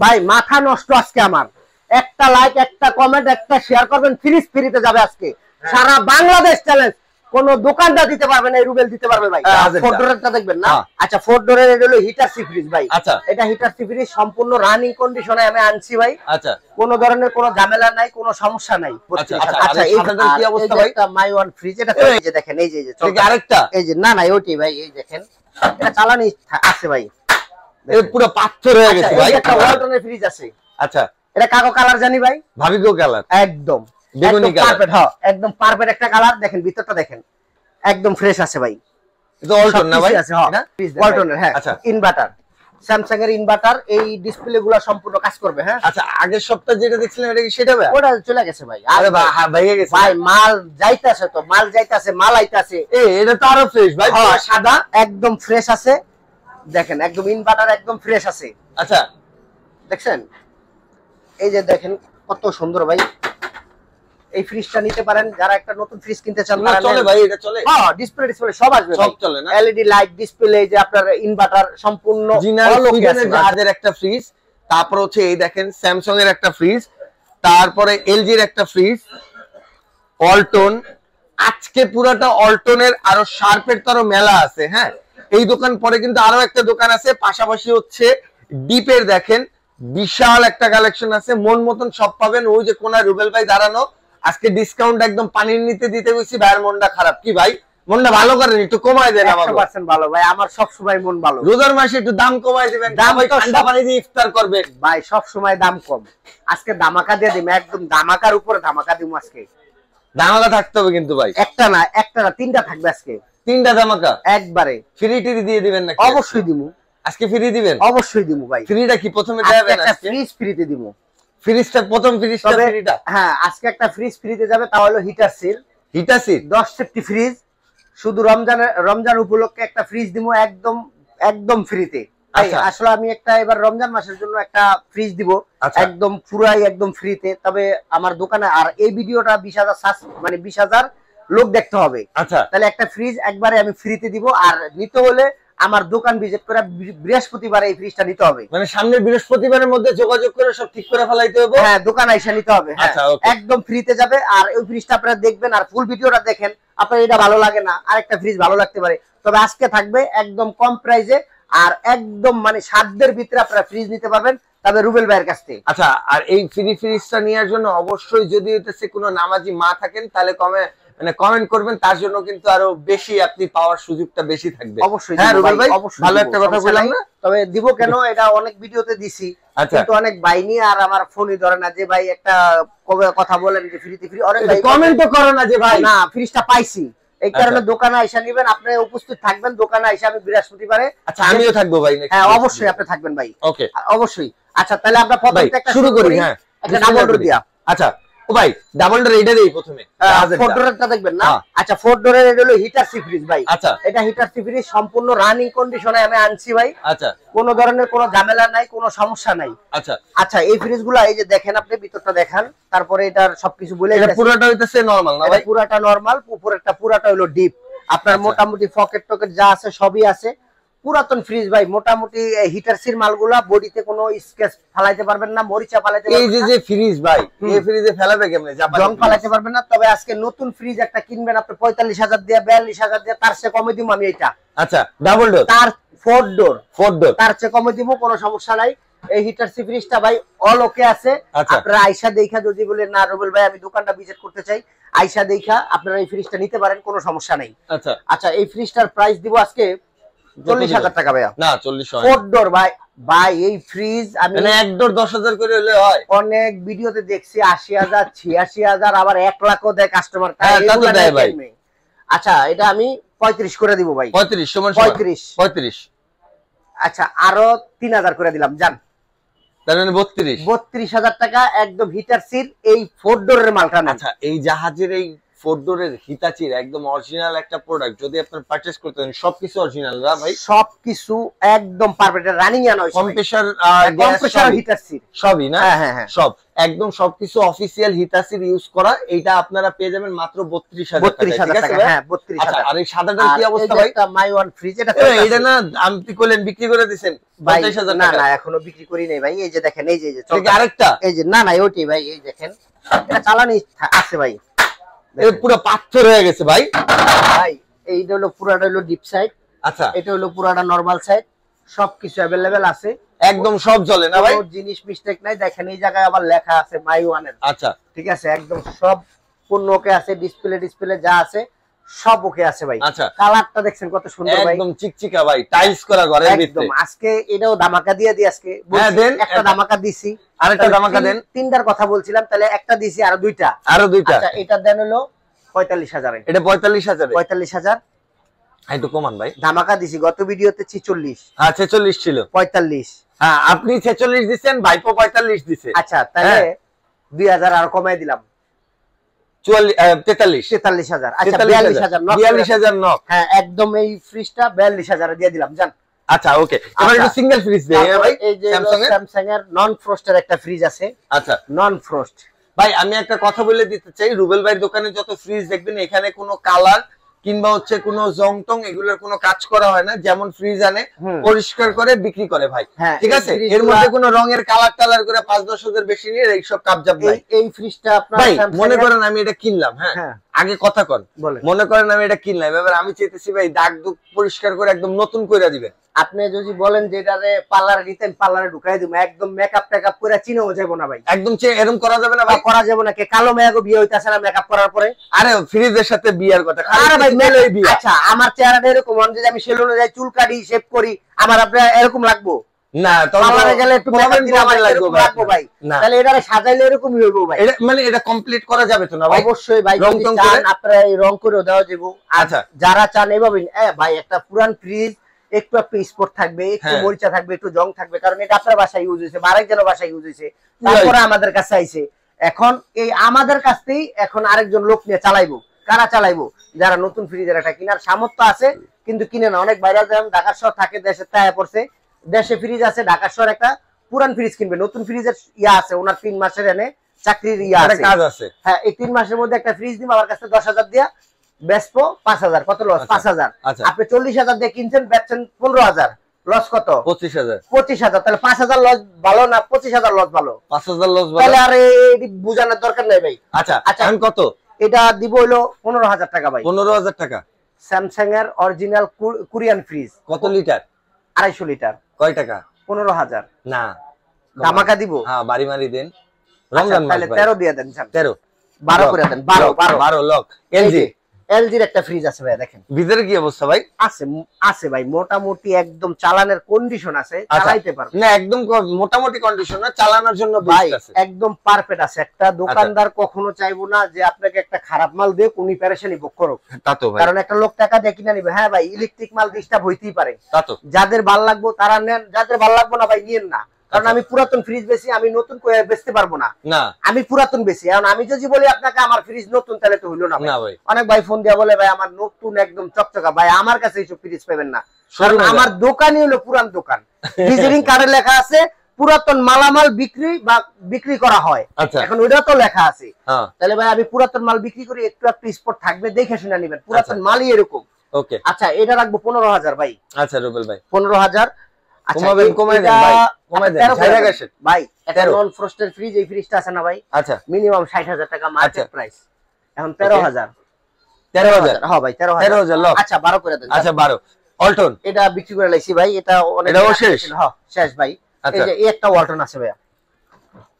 ভাই মাথা নষ্ট আজকে আমার। একটা লাইক, একটা কমেন্ট, একটা শেয়ার করবেন, ফ্রিজ ফ্রিতে যাবে আজকে। সারা বাংলাদেশ চ্যালেঞ্জ। কোন দোকানদার দিতে পারবে না, এই রুবেল দিতে পারবে ভাই। ফোর ডোরেরটা দেখবেন না? আচ্ছা, ফোর ডোরের এটা হলো হিটার সি ফ্রিজ ভাই। আচ্ছা, এটা হিটার সি ফ্রিজ সম্পূর্ণ রানিং কন্ডিশনে আমি আনছি ভাই। আচ্ছা, কোন ধরনের কোনো ঝামেলা নাই, কোনো সমস্যা নাই। আচ্ছা, এই কি অবস্থা ভাই? একটা মাই ওয়ান ফ্রিজ, এটা এই যে দেখেন, এই যে আরেকটা, এই যে না না ওইটি ভাই, এই দেখেন এটা চালানি আছে ভাই। এই পুরো পাথর হয়ে গেছে ভাই। একটা ওয়ালটনের ফ্রিজ আছে। আচ্ছা, এটা কাগো কালার জানি ভাই, ভাবিগো কালার, একদম বেগুনি কালার। পারফেক্ট, হ্যাঁ একদম পারফেক্ট একটা কালার। দেখেন ভিতরটা দেখেন, একদম ফ্রেশ আছে ভাই। এটা ওয়ালটন না ভাই? হ্যাঁ ওয়ালটনের, হ্যাঁ ইনভার্টার, স্যামসাং এর ইনভার্টার। এই ডিসপ্লে গুলো সম্পূর্ণ কাজ করবে। হ্যাঁ আচ্ছা, আগের সপ্তাহে যেটা দেখছিলাম এটা কি সেটা ভাই? ওটা চলে গেছে ভাই। আরে ভাই গেছে ভাই, মাল যাইতাছে তো, মাল যাইতাছে, মাল আইতাছে। এটা তো আরো ফ্রেশ ভাই, সাদা একদম ফ্রেশ আছে। দেখেন একদম ইনভার্টার একদম ফ্রেশ আছে। আচ্ছা, দেখছেন, এই যে দেখেন কত সুন্দর ভাই। এই ফ্রিজটা নিতে পারেন যারা একটা নতুন ফ্রিজ কিনতে চান। না চলে ভাই, এটা চলে। হ্যাঁ, ডিসপ্লে সব আসবে, সব চলে না? এলইডি লাইট, ডিসপ্লে, যে আপনার ইনভার্টার সম্পূর্ণ জাহাজের একটা ফ্রিজ, তারপর হচ্ছে এই দেখেন স্যামসাং এর একটা ফ্রিজ, তারপরে এলজি এর একটা ফ্রিজ, অল্টন। আজকে পুরাটা অল্টনের আরো শার্পের তো আরো মেলা আছে। হ্যাঁ, এই দোকান পরে কিন্তু আরো একটা দোকান আছে, পাশাপাশি হচ্ছে ডিপের দেখেন বিশাল একটা কালেকশন আছে। মন মতন সব পাবেন। ওই যে কোনা রুবেল ভাই দাঁড়ানো, আজকে ডিসকাউন্ট একদম পানির নিতে দিতে গেছি। ভাইয়ের মনটা খারাপ কি ভাই? মনটা ভালো করেন, একটু কমায় দেন। আমার 100% ভালো ভাই, আমার সব সময় মন ভালো। রোজার মাসে একটু দাম কমায় দিবেন, দাম তো ঠান্ডা পানি দিয়ে ইফতার করবে ভাই, সব সময় দাম কম। আজকে ধামাকা দিয়ে দিম, একদম ধামাকার উপরে ধামাকা দিম আজকে। ধামাকা থাকতে হবে কিন্তু ভাই, একটা না তিনটা থাকবে আজকে। তিনটা ধামাকা একবারে ফ্রি টিরি দিয়ে দিবেন নাকি? অবশ্যই দিমু। আজকে ফ্রি দিবেন? অবশ্যই দিমু ভাই। ফ্রিটা কি প্রথমে দেবেন? একটা ফ্রিজ ফ্রিতে দিমু। ফ্রিজটা প্রথম ফ্রিজটা ফ্রিটা? হ্যাঁ, আজকে একটা ফ্রিজ ফ্রিতে যাবে, তা হলো heater seal. Heater seal 10 safety fridge. শুধু রমজান উপলক্ষে একটা ফ্রিজ দিমু, একদম ফ্রিতে। আসলে আমি একটা এবার রমজান মাসের জন্য একটা ফ্রিজ দিব, একদম পুরাই একদম ফ্রিতে। তবে আমার দোকানে, আর এই ভিডিওটা 20,000 লোক দেখতে হবে। আচ্ছা, তাহলে একটা ফ্রিজ একবারে আমি ফ্রিতে দিব। আর নিতে হলে আমার দোকান ভিজিট করে বৃহস্পতিবার এই ফ্রিজটা নিতে হবে। মানে সামনের বৃহস্পতিবারের মধ্যে যোগাযোগ করে সব ঠিক করে ফেলাইতে হবে। হ্যাঁ, দোকান আইসা নিতে হবে। হ্যাঁ, একদম ফ্রিতে যাবে। আর ওই ফ্রিজটা আপনারা দেখবেন আর ফুল ভিডিওটা দেখেন। আপনার এটা ভালো লাগে না, আরেকটা ফ্রিজ ভালো লাগতে পারে। তবে আজকে থাকবে একদম কম প্রাইসে, আর একদম মানে সাধ্যের ভিতরে আপনারা ফ্রিজ নিতে পারবেন, তবে রুবেল ভাইয়ের কাছ থেকে। আচ্ছা, আর এই ফ্রিজটা নেওয়ার জন্য অবশ্যই যদি হইতেছে কোনো নামাজি মা থাকেন তাহলে কমেন্ট করবেন, তার জন্য কিন্তু আরো বেশি আপনি পাওয়ার সুযোগটা বেশি থাকবে। অবশ্যই। হ্যাঁ রুবেল ভাই, ভালো একটা কথা বললাম না? তবে দিব কেন, এটা অনেক ভিডিওতে দিছি, কিন্তু অনেক ভাই নিয়ে আর আমার ফোনই ধরে না যে ভাই একটা কথা বলেন যে ফ্রিতে ফ্রি। অনেক ভাই কমেন্টও করে না যে ভাই না ফ্রিজটা পাইছি। এই কারণে দোকানে আইসা নিবেন, আপনি উপস্থিত থাকবেন দোকানে আইসা। আমি বৃহস্পতিবারে। আচ্ছা, আমিও থাকবো ভাই। হ্যাঁ, অবশ্যই আপনি থাকবেন ভাই। ওকে, অবশ্যই। আচ্ছা, তাহলে আমরা প্রথমে একটা শুরু করি। হ্যাঁ, একটা ডাবল ডোর দিয়া। আচ্ছা ও ভাই, ডাবল ডোর এটা দেই প্রথমে। ফোর ডোরটা দেখবেন না? আচ্ছা, ফোর ডোরের এটা হলো হিটার সি ফ্রিজ ভাই। আচ্ছা, এটা হিটার সি ফ্রিজ সম্পূর্ণ রানিং কন্ডিশনে আমি আনছি ভাই। আচ্ছা, কোনো ধরনের কোনো ঝামেলা নাই, কোনো সমস্যা নাই। আচ্ছা আচ্ছা, এই ফ্রিজগুলো এই যে দেখেন, আপনি ভিতরটা দেখান, তারপরে এটার সবকিছু বলে। এটা পুরোটা হইতেছে নরমাল না ভাই? পুরাটা নরমাল, উপরেরটা পুরাটা হলো ডিপ। আপনার মোটামুটি পকেট টকেট যা আছে সবই আছে। পুরাতন ফ্রিজ ভাই, মোটামুটি হিটার সির মালগুলা বডিতে কোনো স্কেচ ফালাইতে পারবেন না, মরিচা ফালাইতে পারবেন না। এই যে ফ্রিজ ভাই, এই ফ্রিজে ফেলাবে কেমনে? জং ফালাইতে পারবেন না। তবে আজকে নতুন ফ্রিজ একটা কিনবেন আপনি 45,000 দিয়ে, 42,000 দিয়ে, তার চেয়ে কমে দিব আমি এটা। আচ্ছা, ডাবল ডোর, তার ফোর ডোর, তার চেয়ে কমে দিব, কোনো সমস্যা নাই। এই হিটার সি ফ্রিজটা ভাই অল ওকে আছে। আপনারা আয়শা দেখা যদি বলেন না রুবেল ভাই আমি দোকানটা ভিজিট করতে চাই, আয়শা দেখা আপনারা এই ফ্রিজটা নিতে পারেন, কোনো সমস্যা নাই। আচ্ছা, আচ্ছা, এই ফ্রিজটার প্রাইস দিব আজকে 40,000 টাকা ভাইয়া। না 40 হয়। ফোর ডোর ভাই এই ফ্রিজ আমি মানে এক ডোর 10,000 করে হলে হয়। অনেক ভিডিওতে দেখছি 80,000, 86,000, আবার 1 লাখও দেয় কাস্টমার। আচ্ছা, এটা আমি 35 করে দিব ভাই। 35 সমান 35। আচ্ছা, আরো 3,000 করে দিলাম, জান। তার মানে 32,000 টাকা একদম হিটার সিল এই ফোর ডোরের মালটা। আচ্ছা, এই জাহাজের এই 4 ডোরের হিতাচির একদম অরিজিনাল একটা প্রোডাক্ট যদি আপনারা পারচেজ করতে চান, সবকিছু অরিজিনাল না ভাই? সবকিছু একদম পারফেক্ট, রানিং এ নয়, কম্প্রেসার কম্প্রেসার হিটারসির সবই না? হ্যাঁ সব একদম সবকিছু অফিশিয়াল হিতাচির ইউজ করা। এটা আপনারা পেয়ে যাবেন মাত্র 32,000 টাকা। হ্যাঁ 32,000। আর এই সাদাটার কি অবস্থা ভাই? এটা মাই ওয়ান ফ্রিজ, এটা না আপনি কইলেন বিক্রি করে দিবেন 50,000 না টাকা? না এখনো বিক্রি করি নাই ভাই। এই যে দেখেন, এই যে আরেকটা, এই যে না না ওইটাই ভাই, এই দেখেন এটা চালানি আছে ভাই, এটা পুরো পাথর হয়ে গেছে ভাই। ভাই এইটা হলো পুরাটা হলো ডিপ সাইড, আচ্ছা এটা হলো পুরাটা নরমাল সাইড, সবকিছু अवेलेबल আছে, একদম সব জ্বলে না ভাই? কোনো জিনিস মিস্টেক নাই। দেখেন এই জায়গায় আবার লেখা আছে মাই ওয়ানের। আচ্ছা ঠিক আছে, একদম সব পূর্ণ ওকে আছে, ডিসপ্লে যা আছে সব ওকে আছে ভাই। আচ্ছা কালারটা দেখছেন কত সুন্দর ভাই, একদম চিকচিকা ভাই, টাইলস করা ঘরের ভিতরে। একদম আজকে এটাও ধামাকা দিয়ে দিই আজকে। হ্যাঁ দেন, একটা ধামাকা দিছি, আরেকটা ধামাকা দেন। তিনটার কথা বলছিলাম, তাহলে একটা দিছি, আরো দুইটা। আচ্ছা এটা দেন হলো 45,000 এ। এটা 45,000 এ? 45,000 একটু কমান ভাই। ধামাকা দিছি, গত ভিডিওতে 46, হ্যাঁ 46 ছিল, 45। হ্যাঁ আপনি 46 দিবেন, ভাইপো 45 দিছে। আচ্ছা তাহলে 2,000 আর কমাই দিলাম, 43,000। আচ্ছা 42,000 নক। হ্যাঁ একদম এই ফ্রিজটা 42,000 দিয়ে দিলাম জান। আচ্ছা ওকে, এবার একটু সিঙ্গেল ফ্রিজ দেই ভাই। এই যে স্যামসাং এর নন ফ্রস্টের একটা ফ্রিজ আছে। আচ্ছা নন ফ্রস্ট ভাই, আমি একটা কথা বলে দিতে চাই, রুবেল ভাইয়ের দোকানে যত ফ্রিজ দেখবেন এখানে কোনো কালার কিংবা হচ্ছে কোনো জংটং এগুলোর কোনো কাজ করা হয় না। যেমন ফ্রিজ আনে পরিষ্কার করে বিক্রি করে ভাই, ঠিক আছে? এর মধ্যে কোনো রঙের কালার টালার করে 5-10 হাজার বেশি নিয়ে এইসব কাবজাব নাই। এই ফ্রিজটা আপনার ভাই মনে করেন আমি এটা কিনলাম, হ্যাঁ আগে কথা কর, মনে করেন আমি এটা কিনলাম, এবার আমি চাইতেছি ভাই দাগ দুগ পরিষ্কার করে একদম নতুন করে দিবেন। আপনি যদি বলেন যে এটারে পার্লারে নিতেন, পার্লারে ঢুকাই দিব, একদম মেকআপ টেকআপ করে চিনেও যাবো না ভাই। একদম এরকম করা যাবে না ভাই? করা যাবে না। কে কালো মেয়াগো বিয়ে হইতাছে না মেকআপ করার পরে? আরে ফ্রিজের সাথে বিয়ার কথা। আরে ভাই মেলেই বিয়ে। আচ্ছা আমার চেহারাটা এরকম, আমি যদি আমি সেলুনে যাই চুল কাটি শেভ করি, আমার আপনার এরকম লাগবো না? পার্লারে গেলে একটু মেকআপ দিলে আমার লাগবো ভাই। তাহলে এটারে সাজাইলে এরকমই হইবো ভাই। এটা মানে এটা কমপ্লিট করা যাবে তো না ভাই? অবশ্যই ভাই, যদি চান আপনারা এই রং করেও দেওয়া যাবে। আচ্ছা যারা চান এইভাবে ভাই, একটা পুরান ফ্রিজ একটু স্পট থাকবে, একটু মরিচা থাকবে, একটু জং থাকবে, কারণ এটা আপনার বাসায় ইউজ হয়েছে বা আরেকজনের বাসায় ইউজ হয়েছে, তারপরে আমাদের কাছে আইছে। এখন এই আমাদের কাছেই এখন আরেকজন লোক নিয়ে চালাইবো। কারা চালাইবো? যারা নতুন ফ্রিজের একটা কেনার সামর্থ্য আছে কিন্তু কিনে না। অনেক বাইরে যেমন ঢাকার শহর থাকে, দেশে তাই পড়ছে, দেশে ফ্রিজ আছে, ঢাকার শহর একটা পুরান ফ্রিজ কিনবে, নতুন ফ্রিজের ইয়া আছে ওনার 3 মাসের এনে চাকরির ইয়া আছে, কাজ আছে। হ্যাঁ এই 3 মাসের মধ্যে একটা ফ্রিজ দিব, আমার কাছে 10,000 দিয়া বেচবো 5,000। কত লস? 5,000। আপনি 40,000 দিয়ে কিনছেন, বেচছেন 15,000, লস কত? 25,000। 25,000, তাহলে 5,000 লস ভালো না 25,000 লস ভালো? 5,000 লস ভালো। তাহলে আর এই বুঝানোর দরকার নাই ভাই। আচ্ছা এখন কত? এটা দিব হলো 15,000 টাকা ভাই। 15,000 টাকা স্যামসাং এর অরিজিনাল কোরিয়ান ফ্রিজ। কত লিটার? 250 লিটার। কয় টাকা? 15,000। না ধামাকা দিব। হ্যাঁ বাড়ি মারি দেন, রমজান মাস ভাই। 13 দিয়ে দেন, 13 12 করে দেন। 12 লক। এলজির একটা ফ্রিজ আছে ভাই, দেখেন ভিতরে কি অবস্থা ভাই? আছে ভাই, মোটামুটি একদম চালানোর কন্ডিশন আছে, চালাইতে পারবে না। একদম মোটামুটি কন্ডিশন না, চালানোর জন্য ভাই একদম পারফেক্ট আছে। একটা দোকানদার কখনো চাইবো না যে আপনাকে একটা খারাপ মাল দিয়ে কোনি পেরেশানি ভোগ করুক, তা তো ভাই। কারণ একটা লোক টাকা দিয়ে কিনে নিবে। হ্যাঁ ভাই ইলেকট্রিক মাল ডিস্টার্ব হইতেই পারে, তা তো। যাদের ভালো লাগবে তারা নেন, যাদের ভালো লাগবে না ভাই নিয়েন না। কারণ আমি পুরাতন ফ্রিজ বেশি, আমি নতুন করে বেচতে পারবো না। আমি পুরাতন বেশি। এখন আমি যদি বলি আপনাকে আমার ফ্রিজ নতুন, তাহলে তো হইলো না ভাই। অনেক ভাই ফোন দিয়া বলে ভাই আমার নতুন একদম চকচকা। ভাই আমার কাছে এইসব ফ্রিজ পাবেন না, কারণ আমার দোকানই হলো পুরান দোকান। ভিজিটিং কার্ডে লেখা আছে পুরাতন মালামাল বিক্রি বা বিক্রি করা হয়। এখন ওইটা তো লেখা আছে। তাহলে ভাই আমি পুরাতন মাল বিক্রি করি, একটু স্পট থাকবে, দেখে শুনে নিবেন। পুরাতন মালই এরকম। ওকে আচ্ছা এটা রাখবো 15,000 ভাই। আচ্ছা রুবেল ভাই 15,000। আচ্ছা কমাই দেন ভাই, কমাই দেন। ভাই এটা নন ফ্রস্টের ফ্রিজ, এই ফ্রিজটা আছে না ভাই? আচ্ছা মিনিমাম 60,000 টাকা মার্কেট প্রাইস। এখন 13,000। 13,000 হ্যাঁ ভাই 13,000 লক। আচ্ছা 12 করে দেন। আচ্ছা 12 অল্টন এটা বিক্রি করে লাইছি ভাই। এটা অনেক এটাও শেষ। হ্যাঁ শেষ ভাই। এই যে এই একটা ওয়ালটন আছে ভাই,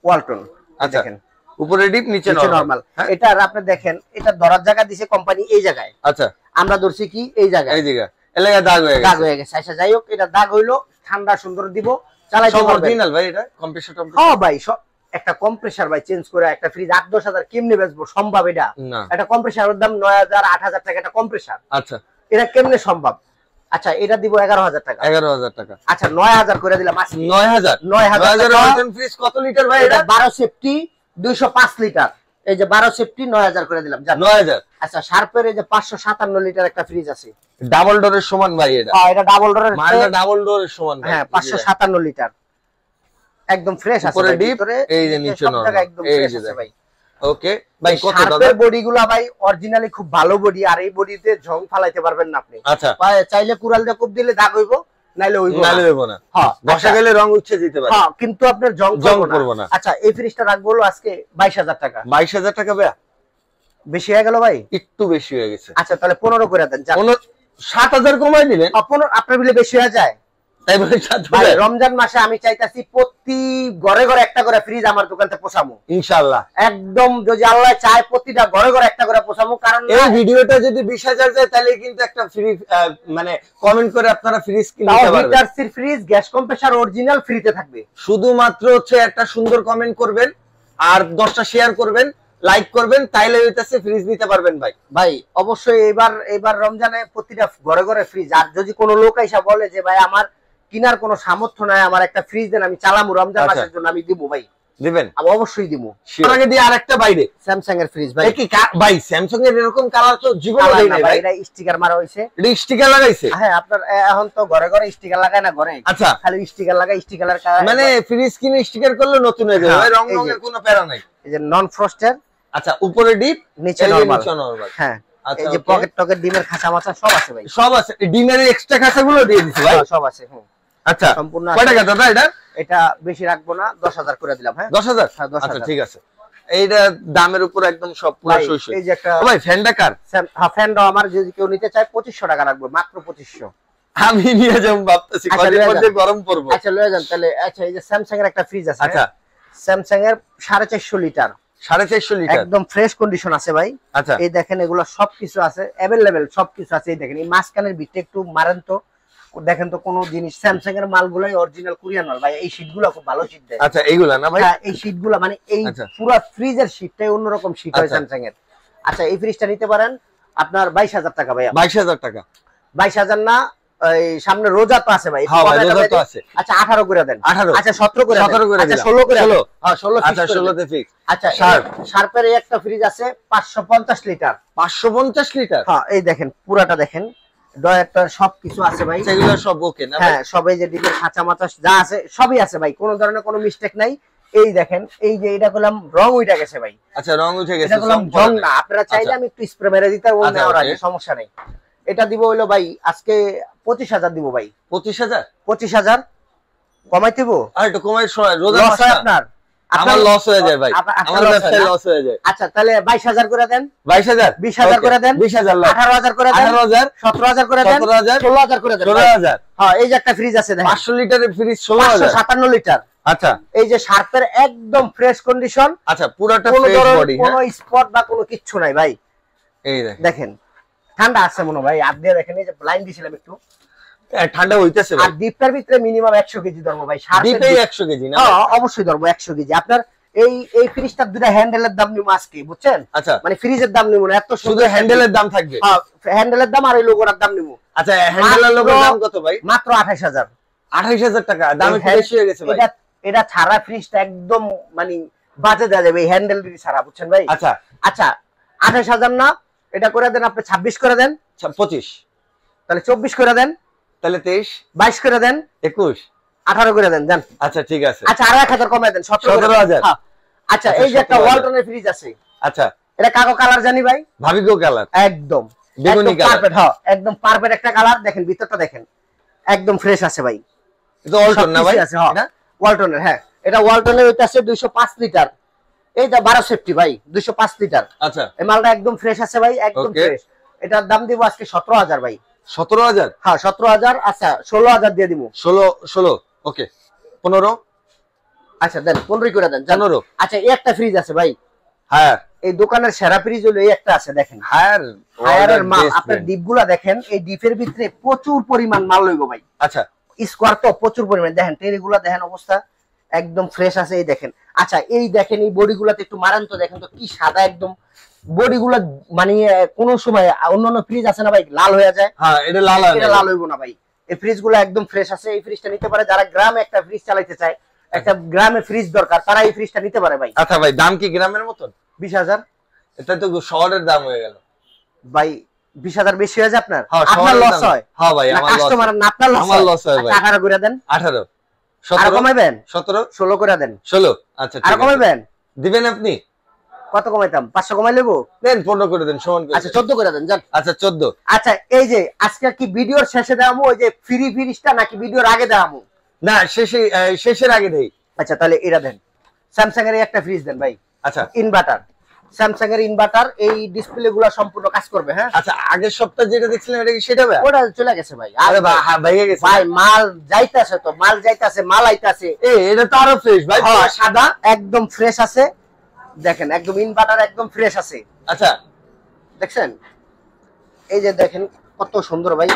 ওয়ালটন দেখেন উপরে ডিপ নিচে নরমাল। এটা আর আপনি দেখেন এটা ধরার জায়গা দিছে কোম্পানি এই জায়গায়। আচ্ছা আমরা ধরছি কি এই জায়গায়, এই জায়গা এলাকা দাগ হয়ে গেছে। আচ্ছা যাই হোক, এটা দাগ হইলো, ঠান্ডা সুন্দর দিব, চালাইতে পারবেন। অরিজিনাল ভাই এটা কম্প্রেসর হ্যাঁ ভাই। একটা কম্প্রেসর ভাই চেঞ্জ করে একটা ফ্রিজ 8-10 হাজার কেমনে বেচবো? সম্ভব এটা? একটা কম্প্রেসরের দাম 9,000-8,000 টাকা একটা কম্প্রেসর। আচ্ছা এটা কেমনে সম্ভব? আচ্ছা এটা দিব 11,000 টাকা। 11,000 টাকা। আচ্ছা 9,000 করে দিলাম। 9,000 9,000 ওয়ালটন ফ্রিজ কত লিটার ভাই? এটা 12 সেফটি 205 লিটার। এই যে 12 সেফটি 9000 করে দিলাম। 9000। আচ্ছা শার্পের এই যে 557 লিটার একটা ফ্রিজ আছে, ডাবল ডোরের সমান ভাই এটা। হ্যাঁ এটা ডাবল ডোরের, মালটা ডাবল ডোরের সমান ভাই। হ্যাঁ 557 লিটার একদম ফ্রেশ আছে উপরে ভাই, ডিপ, ভিতরে এই যে নিচে সব নরমাল, জায়গা একদম এই ফ্রেশ যে আছে ভাই। ওকে ভাই কত দাদা? শার্পের বডিগুলা ভাই অরিজিনালি খুব ভালো বডি, আর এই বডিতে জং ফালাইতে পারবেন না আপনি। আচ্ছা ভাই চাইলে কুড়াল দিয়ে কোপ দিলে দাগ হইবো, নাইলে হইবো না। নালে দেব না, হ্যাঁ বসা গেলে রং উঠছে দিতে পারে। হ্যাঁ কিন্তু আপনার জং করব না। আচ্ছা এই ফ্রিজটা রাখবো হলো আজকে 22000 টাকা। 22000 টাকা ভাই? বেশি হয়ে গেল ভাই? একটু বেশি হয়ে গেছে। আচ্ছা তাহলে 15 করে দেন। 7000 কমাই দিবেন? 15 আপনার বিলে বেশি হয়ে যায় তাই বলে ভাই। রমজান মাসে আমি চাইতাছি প্রতি ঘরে ঘরে একটা করে ফ্রিজ আমার দোকানতে পোছামু ইনশাআল্লাহ। একদম যদি আল্লাহ চায় প্রতিটা ঘরে ঘরে একটা করে পোছামু। কারণ এই ভিডিওটা যদি 20000 যায় তাহলে কিন্তু একটা ফ্রি মানে কমেন্ট করে আপনারা ফ্রিজ কিনতে পারবেন। হিটারসির ফ্রিজ গ্যাস কম্প্রেসার অরিজিনাল ফ্রিতে থাকবে। শুধুমাত্র হচ্ছে একটা সুন্দর কমেন্ট করবেন আর 10টা শেয়ার করবেন, লাইক করবেন, তাইলে হইতাছে ফ্রিজ নিতে পারবেন ভাই। ভাই অবশ্যই এবার রমজানে প্রতিটা ঘরে ঘরে ফ্রিজ। আর যদি কোনো লোক আইসা বলে যে ভাই আমার কিনার কোনো সামর্থ্য নাই, আমার একটা ফ্রিজ দেন আমি চালামু রমজান মাসের জন্য, আমি দিব ভাই, দিবেন? আমি অবশ্যই দিব। তার আগে দিয়ে আরেকটা বাইরে স্যামসাং এর ফ্রিজ ভাই। কি ভাই স্যামসাং এর এরকম কালার তো জীবনে দেই নাই ভাই। এটা স্টিকার মারা হইছে। এটা স্টিকার লাগাইছে? হ্যাঁ আপনার এখন তো ঘরে ঘরে স্টিকার লাগায় না ঘরে। আচ্ছা খালি স্টিকার লাগায়, স্টিকারের মানে ফ্রিজ কিনে স্টিকার করলে নতুন হয়ে যাবে ভাই, রং রঙের কোনো প্যারা নাই। এই যে নন ফ্রস্টের। আচ্ছা উপরে ডিপ, নিচে নরমাল। হ্যাঁ এই যে পকেট টকেট ডিমের খাঁচা মাছা সব আছে ভাই। সব আছে, ডিমের এক্সট্রা খাঁচাগুলো দিয়ে দিছি ভাই। সব আছে। আচ্ছা সম্পূর্ণ কয় টাকা দাদা এটা? এটা বেশি রাখবো না, 10000 করে দিলাম। হ্যাঁ 10000? হ্যাঁ 10000। আচ্ছা ঠিক আছে, এইটা দামের উপর একদম সব পুরো সই। এই যে একটা ভাই ফ্যানটা কার? হ্যাঁ ফ্যানটা আমার, যদি কেউ নিতে চায় 2500 টাকা রাখবো, মাত্র 2500। আমি নিয়ে যাব ভাবতেছি কদিন পরে গরম পড়বো। আচ্ছা লয়ে যান তাহলে। আচ্ছা এই যে স্যামসাং এর একটা ফ্রিজ আছে। আচ্ছা স্যামসাং এর 450 লিটার, 450 লিটার একদম ফ্রেশ কন্ডিশন আছে ভাই। আচ্ছা এই দেখেন এগুলো সবকিছু আছে अवेलेबल, সবকিছু আছে। এই দেখেন এই মাঝখানের বিটটা একটু মারেন তো, দেখেন তো কোন জিনিস। স্যামসাং এর মালগুলাই অরিজিনাল কোরিয়ান মাল ভাই। এই শীটগুলো খুব ভালো শীট দেয়। আচ্ছা এইগুলা না ভাই? হ্যাঁ এই শীটগুলো মানে এই পুরো ফ্রিজের শীটটাই অন্যরকম শীট হয় স্যামসাং এর। আচ্ছা এই ফ্রিজটা নিতে পারেন আপনার 22000 টাকা ভাই। 22000 টাকা? 22000 না, এই সামনে রোজা তো আছে ভাই। হ্যাঁ ভাই রোজা তো আছে। আচ্ছা 18 করে দেন। 18? আচ্ছা 17 করে দেন। 17 করে আচ্ছা দিলাম। 16 করে। 16? হ্যাঁ 16 আচ্ছা 16 তে ফিক্স। আচ্ছা শার্পের এই একটা ফ্রিজ আছে 550 লিটার। 550 লিটার? হ্যাঁ এই দেখেন পুরাটা দেখেন, ডয়ারটা সবকিছু আছে ভাই। সেগুলো সব ওকে না? হ্যাঁ সবাই যে ডিমের খাঁচা মাচা যা আছে সবই আছে ভাই, কোনো ধরনের কোনো মিস্টেক নাই। এই দেখেন এই যে এটা করলাম রং উঠে গেছে ভাই। আচ্ছা রং উঠে গেছে, এটা করলাম জং না। আপনারা চাইলে আমি একটু স্প্রে মেরে দিতে পারবো, সমস্যা নেই। এটা দিব হইলো ভাই আজকে 25000 দিব ভাই। 25000? 25000 কমাই দিব। আর একটু কমাই, রোজা মাস আপনার আমার লস হয়ে যায় ভাই, আমার ব্যবসায় লস হয়ে যায়। আচ্ছা তাহলে 22000 করে দেন। 22000? 20000 করে দেন। 20000 18000 করে দেন। 18000? 17000 করে দেন। 16000 করে দেন। 16000? হ্যাঁ এই যে একটা ফ্রিজ আছে দেখেন 500 লিটারের ফ্রিজ 16000? 557 লিটার। আচ্ছা এই যে শার্পের একদম ফ্রেশ কন্ডিশন। আচ্ছা পুরোটা ফ্রেশ বডি, কোনো স্পট বা কোনো কিচ্ছু নাই ভাই। এই দেখেন ঠান্ডা আছে মনে ভাই, হাত দিয়ে দেখেন। এই যে ব্লাইন্ড দিছিলাম একটু, ঠান্ডা হইতেছে ভাই। আর ডিপটার ভিতরে মিনিমাম 100 কেজি ধরবো ভাই। ডিপে 100 কেজি না? হ্যাঁ অবশ্যই ধরবো 100 কেজি। আপনার এই ফ্রিজটার দুটো হ্যান্ডেলের দাম নিমু আজকে, বুঝছেন? আচ্ছা মানে ফ্রিজের দাম নিমু না, এত শুধু হ্যান্ডেলের দাম থাকবে? হ্যাঁ হ্যান্ডেলের দাম আর এই লোগোটার দাম নিমু। আচ্ছা হ্যান্ডেলের লোগোর দাম কত ভাই? মাত্র 28000। 28000 টাকা? দাম একটু বেশি হয়ে গেছে ভাই। এটা ছাড়া ফ্রিজটা একদম মানে বাজে দেওয়া যাবে এই হ্যান্ডেল দিয়ে ছাড়া, বুঝছেন ভাই? আচ্ছা আচ্ছা 28000 না, এটা করে দেন আপনি 26 করে দেন। 25? তাহলে 24 করে দেন। তাহলে 23? 22 করে দেন। 21? 18 করে দেন জান। আচ্ছা ঠিক আছে। আচ্ছা আর 1000 কমায় দেন, 17000? আচ্ছা এই যে একটা ওয়ালটনের ফ্রিজ আছে। আচ্ছা এটা কাগো কালার জানি ভাই? ভাবিগো কালার? একদম বেগুনি কালার? পারফেক্ট। হ্যাঁ একদম পারফেক্ট একটা কালার। দেখেন ভিতরটা দেখেন একদম ফ্রেশ আছে ভাই। এটা ওয়ালটন না ভাই? এটা ওয়ালটনের। হ্যাঁ এটা ওয়ালটনের, ওইটা আছে 205 লিটার। এইটা 12 সেফটি ভাই, 205 লিটার। আচ্ছা এই মালটা একদম ফ্রেশ আছে ভাই, একদম ফ্রেশ। এটার দাম দিব আজকে 17000 ভাই। 17000? হ্যাঁ 17000। আচ্ছা 16000 দিয়ে দিব। 16 ওকে। 15? আচ্ছা দেন 15 করে দেন। 15? আচ্ছা এই একটা ফ্রিজ আছে ভাই। হ্যাঁ এই দোকানের সেরা ফ্রিজ হলো এই একটা আছে দেখেন। হায়ারের মাল। আপনার ডিপগুলা দেখেন, এই ডিপের ভিতরে প্রচুর পরিমাণ মাল লইব ভাই। আচ্ছা স্কোয়ার তো প্রচুর পরিমাণ। দেখেন ট্রেগুলা দেখেন অবস্থা একদম ফ্রেশ আছে। এই দেখেন। আচ্ছা এই দেখেন এই বডিগুলাতে একটু মারান তো, দেখেন তো কি সাদা একদম বডিগুলা। মানে কোন সময় অন্যান্য ফ্রিজ আছে না ভাই লাল হয়ে যায়? হ্যাঁ এটা লাল, এটা লাল হইব না ভাই। এই ফ্রিজগুলো একদম ফ্রেশ আছে। এই ফ্রিজটা নিতে পারে যারা গ্রামে একটা ফ্রিজ চালাইতে চায়, একটা গ্রামে ফ্রিজ দরকার, তারা এই ফ্রিজটা নিতে পারে ভাই। আচ্ছা ভাই দাম কি গ্রামের মতন? 20,000। এটা তো শহরের দাম হয়ে গেল ভাই। 20,000 বেশি হয়ে যায় আপনার? হ্যাঁ, আপনার লস হয়? হ্যাঁ ভাই, আমার লস। কাস্টমার না আপনার লস? আমার লস হয় ভাই। 18 করে দেন। 18, আর 17, কমাইবেন? 17, 16 করে দেন। 16। আচ্ছা, আর কমাইবেন? দিবেন আপনি? কত কমাইতাম? 500 কমাই লেবো? দেন 15 করে দেন, সমান করে। আচ্ছা 14 করে দেন যান। আচ্ছা 14। আচ্ছা এই যে আজকে কি ভিডিওর শেষে দেখাবো ওই যে ফ্রি ফ্রিজটা নাকি ভিডিওর আগে দেখাবো? না, শেষের আগে দেই। আচ্ছা তাহলে এটা দেন। স্যামসাং এর একটা ফ্রিজ দেন ভাই। আচ্ছা, ইনভার্টার। স্যামসাং এর ইনভার্টার, এই ডিসপ্লে গুলা সম্পূর্ণ কাজ করবে। হ্যাঁ আচ্ছা, আগের সপ্তাহে যেটা দেখছিলাম এটা কি সেটা ভাই? ওটা চলে গেছে ভাই। আরে ভাইয়া গেছে ভাই, মাল যাইতাছে তো, মাল যাইতাছে, মাল আইতাছে। এটা তো আরো ফ্রেশ ভাই, সাদা একদম ফ্রেশ আছে। দেখেন একদম ইনভার্টার একদম ফ্রেশ আছে। আচ্ছা, দেখছেন এই যে দেখেন কত সুন্দর ভাই।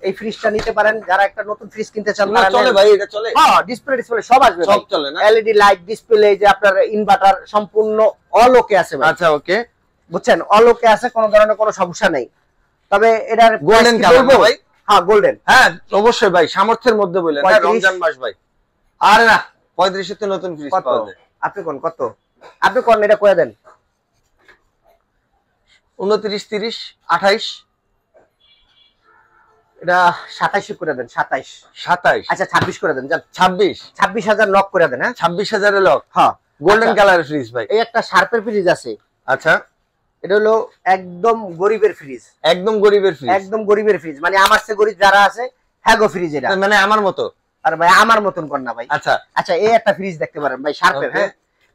এই ফ্রিজটা নিতে পারেন যারা একটা নতুন ফ্রিজ কিনতে চান। না চলে ভাই, এটা চলে। হ্যাঁ, ডিসপ্লে সব আসবে, সব চলে না? এলইডি লাইট, ডিসপ্লে, যে আপনার ইনভার্টার সম্পূর্ণ অল ওকে আছে ভাই। আচ্ছা, ওকে, বুঝছেন, অল ওকে আছে, কোনো ধরনের কোনো সমস্যা নেই। তবে এটার গোল্ডেন কালার ভাই? হ্যাঁ গোল্ডেন। হ্যাঁ অবশ্যই ভাই, সামর্থ্যের মধ্যে বললেন না, রমজান মাস ভাই। আরে না, 35 তে নতুন ফ্রিজ পাওয়া যায়। আপনি কোন কত? আপনি কোন এটা কয়ে দেন। 29, 30, 28। এটা 27 করে দেন। 27। 27। আচ্ছা 26 করে দেন যান। 26। 26,000 নক করে দেন। হ্যাঁ 26,000 এর লক। হ্যাঁ, গোল্ডেন কালারের ফ্রিজ ভাই। এই একটা শার্পের ফ্রিজ আছে। আচ্ছা, এটা হলো একদম গরিবের ফ্রিজ। একদম গরিবের ফ্রিজ। একদম গরিবের ফ্রিজ, মানে আমার চেয়ে গরিব যারা আছে হ্যাঁ গো ফ্রিজ এটা। মানে আমার মতো? আর ভাই আমার মতন কর না ভাই। আচ্ছা আচ্ছা, এই একটা ফ্রিজ দেখতে পারেন ভাই, শার্পের। হ্যাঁ,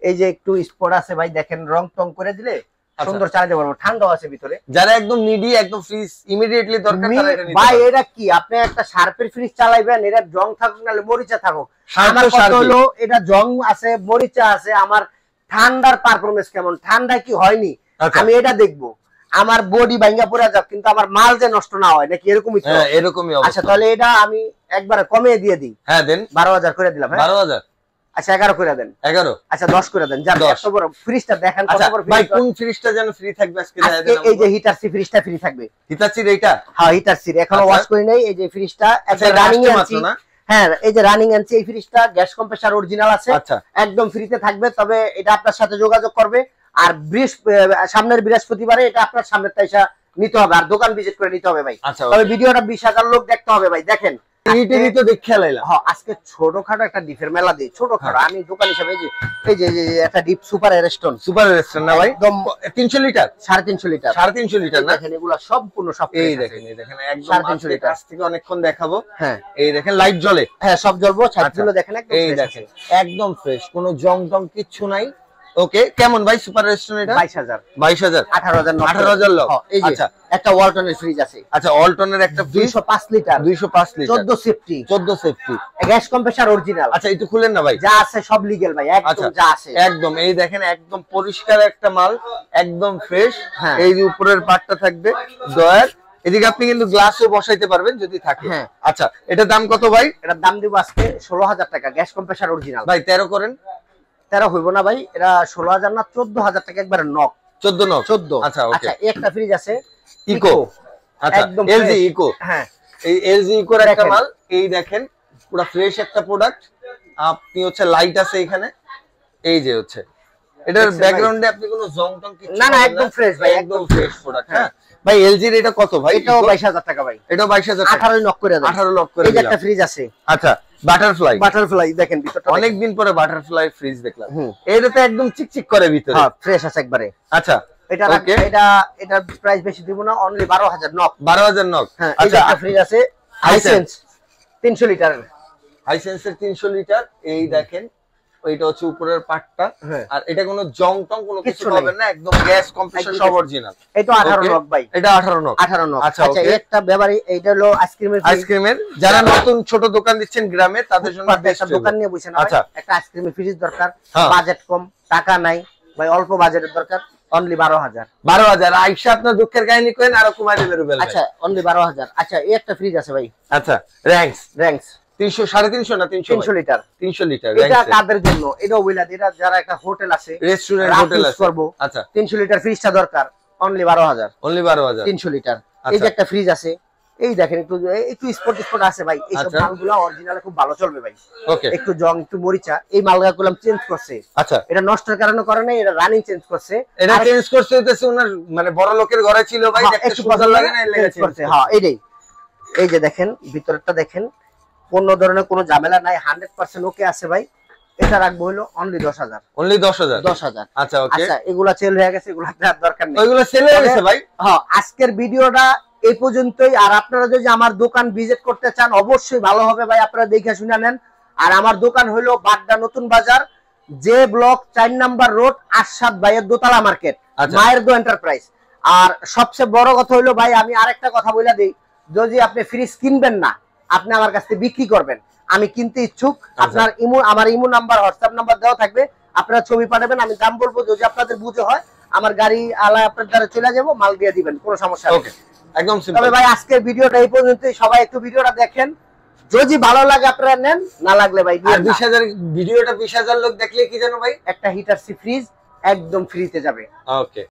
এই যে একটু স্পট আছে ভাই, দেখেন রং টং করে দিলে সুন্দর চালাতে পারবো, ঠান্ডা আছে ভিতরে। যারা একদম নিডি, একদম ফ্রিজ ইমিডিয়েটলি দরকার তারা এটা নিতে ভাই পারে। এটা কি আপনি একটা শার্পের ফ্রিজ চালাইবেন, এটা জং থাকুক না মরিচা থাকুক, আমার শার্প কথা হলো এটা জং আছে মরিচা আছে, আমার ঠান্ডার পারফরম্যান্স কেমন, ঠান্ডা কি হয়নি আমি এটা দেখবো। আমার বডি ভাঙ্গা পড়ে যাক কিন্তু আমার মাল যে নষ্ট না হয় নাকি, এরকমই তো? হ্যাঁ এরকমই অবস্থা। আচ্ছা তাহলে এটা আমি একবারে কমিয়ে দিয়ে দিই। হ্যাঁ দেন। 12,000 করে দিলাম। 12,000। আচ্ছা 11 করে দেন। 11। আচ্ছা 10 করে দেন। যান, এত বড় ফ্রিজটা দেখেন কত বড় ফ্রিজ। ভাই কোন ফ্রিজটা যেন ফ্রি থাকবে আজকে? এই যে হিটার সি ফ্রিজটা ফ্রি থাকবে। হিতাচির এইটা? হ্যাঁ হিটার সি, এখনো ওয়াশ করি নাই। এই যে ফ্রিজটা একটা রানিং আনছি। হ্যাঁ এই যে রানিং আনছি এই ফ্রিজটা, গ্যাস কম্প্রেসার অরিজিনাল আছে। আচ্ছা, একদম ফ্রিতে থাকবে। তবে এটা আপনার সাথে যোগাযোগ করবে। আর সামনের বৃহস্পতিবারে এটা আপনার সামনের তাইসা নিতে হবে, আর দোকান ভিজিট করে নিতে হবে ভাই। তবে ভিডিওটা 20,000 লোক দেখতে হবে ভাই। দেখেন আজকে ছোটখাটো একটা ডিপের মেলা দিই, ছোটখাটো আমি দোকান হিসেবে এই যে একটা ডিপ সুপার এরেস্টন। সুপার এরেস্টন না ভাই? একদম 300 লিটার, 350 লিটার, 350 লিটার না? দেখেন এগুলা সম্পূর্ণ সব এই দেখেন, এই দেখেন একদম 350 লিটার। কাছ থেকে অনেকক্ষণ দেখাবো। হ্যাঁ এই দেখেন লাইট জ্বলে। হ্যাঁ সব জ্বলবো, ছাদগুলো দেখেন একদম এই দেখেন একদম ফ্রেশ, কোনো জং টং কিচ্ছু নাই। ওকে, কেমন ভাই সুপার রেস্টুরেন্ট এটা? 22,000। 22,000, 18,000 লোক। এই যে আচ্ছা একটা ওয়ালটনের ফ্রিজ আছে। আচ্ছা, ওয়ালটনের একটা fridge 205 litre, 205 litre, 14 safety, 14 safety, gas compressor original. আচ্ছা একটু খুলেন না ভাই। যা আছে সব লিগ্যাল ভাই, একদম যা আছে একদম। এই দেখেন একদম পরিষ্কার একটা মাল, একদম ফ্রেশ। হ্যাঁ। এই যে উপরের পার্টটা থাকবে ডয়ার, এদিকে আপনি কিন্তু গ্লাসও বসাইতে পারবেন যদি থাকে। হ্যাঁ। আচ্ছা এটার দাম কত ভাই? এটার দাম দিব আজকে 16,000 টাকা, গ্যাস কম্প্রেসার অরিজিনাল ভাই 13 করেন। 13 হইব না ভাই, এটা 16,000 না 14,000 টাকা একবারে নক। 14 নক? 14। আচ্ছা ওকে। আচ্ছা একটা ফ্রিজ আছে ইকো। আচ্ছা একদম এলজি ইকো। হ্যাঁ এই এলজি ইকোর একটা মাল। এই দেখেন পুরো ফ্রেশ একটা প্রোডাক্ট। আপনি হচ্ছে লাইট আছে এখানে, এই যে হচ্ছে এটার ব্যাকগ্রাউন্ডে আপনি কোনো জং টং কিছু না, একদম ফ্রেশ ভাই, একদম ফ্রেশ প্রোডাক্ট। হ্যাঁ ভাই এলজি এর এটা কত ভাই? এটাও 22,000 টাকা ভাই। এটাও 22,000 টাকা। 18 লক করে দেন। 18 লক করে এই যে দিলাম। একটা ফ্রিজ আছে। আচ্ছা বাটারফ্লাই। বাটারফ্লাই দেখেন ভিতরটা, অনেক দিন পরে বাটারফ্লাই ফ্রিজ দেখলাম। এটা তো একদম চিকচিক করে ভিতরে। হ্যাঁ ফ্রেশ আছে একবারে। আচ্ছা এটার প্রাইস বেশি দিব না, অনলি 12,000 নক। 12,000 নক। হ্যাঁ এই যে একটা ফ্রিজ আছে হাইসেন্স 300 লিটার। হাইসেন্সের 300 লিটার। এই দেখেন ওইটা হচ্ছে উপরের পার্টটা। আর এটা কোনো জং টং কোনো কিছু হবে না, একদম গ্যাস কম্প্রেসর সব অরিজিনাল। এটা 18 নক ভাই। এটা 18 নক। 18 নক। আচ্ছা একটা ব্যাপারে এইটা হলো আইসক্রিমের যারা নতুন ছোট দোকান দিচ্ছেন গ্রামে তাদের জন্য একটা দোকান নিয়ে বসেন। আচ্ছা একটা আইসক্রিমের ফ্রিজ দরকার, বাজেট কম, টাকা নাই ভাই, অল্প বাজেটের দরকার, অনলি 12,000। 12,000 আইসা আপনার দুঃখের কাহিনী করেন আরো কমাই দেবে রুবেল ভাই। আচ্ছা অনলি 12,000। আচ্ছা এই একটা ফ্রিজ আছে ভাই। আচ্ছা র‍্যাঙ্কস 300 350 না 300 লিটার। 300 লিটার। এটা কাদের জন্য? এটা ওইলা এটা যারা একটা হোটেল আছে, রেস্টুরেন্ট হোটেল আছে করব। আচ্ছা 300 লিটার ফ্রিজটা দরকার, অনলি 12,000। Only 12,000 300 litre. এই যে একটা ফ্রিজ আছে, এই দেখেন একটু একটু স্পট স্পট আছে ভাই, এই সব মালগুলো অরিজিনালি খুব ভালো চলবে ভাই। ওকে, একটু জং একটু মরিচা, এই মালগুলো চেঞ্জ করছে। আচ্ছা, এটা নষ্টের কারণে করে না, এটা রানিং চেঞ্জ করছে। এটা চেঞ্জ করছে হইতেছে ওনার মানে বড় লোকের ঘরে ছিল ভাই, দেখতে সুন্দর লাগে না, এর লাগা চেঞ্জ করছে। হ্যাঁ এইটাই। এই যে দেখেন ভিতরটা দেখেন, কোন ধরনের কোনো ঝামেলা নাই, 100% ওকে আছে ভাই। এটা রাখবো হলো অনলি 10,000। অনলি 10,000? 10,000। আচ্ছা ওকে। আচ্ছা এগুলা সেল হয়ে গেছে, এগুলা আর দরকার নেই, ওইগুলো সেল হয়ে গেছে ভাই। হ্যাঁ আজকের ভিডিওটা এই পর্যন্তই। আর আপনারা যদি আমার দোকান ভিজিট করতে চান অবশ্যই ভালো হবে ভাই, আপনারা দেখে শুনে নেন। আর আমার দোকান হলো বাড্ডা নতুন বাজার, যে ব্লক 4 নাম্বার রোড, আরশাদ ভাইয়ের দোতলা মার্কেট, মায়ের দো এন্টারপ্রাইজ। আর সবচেয়ে বড় কথা হলো ভাই, আমি আরেকটা কথা বলে দিই, যদি আপনি ফ্রিজ কিনবেন না, আপনি আমার কাছ থেকে বিক্রি করবেন, আমি কিনতে ইচ্ছুক। আপনার ইমো, আমার ইমো নাম্বার, হোয়াটসঅ্যাপ নাম্বার দেওয়া থাকবে, আপনারা ছবি পাঠাবেন, আমি দাম বলবো, যদি আপনাদের বুঝে হয় আমার গাড়ি আলা আপনার দ্বারা চলে যাবো, মাল দিয়ে দিবেন, কোনো সমস্যা নেই। ওকে, একদম সিম্পল। তবে ভাই আজকের ভিডিওটা এই পর্যন্তই, সবাই একটু ভিডিওটা দেখেন, যদি ভালো লাগে আপনারা নেন, না লাগলে ভাই আর 20,000 ভিডিওটা 20,000 লোক দেখলে কি জানো ভাই, একটা হিটার সি ফ্রিজ একদম ফ্রিতে যাবে। ওকে।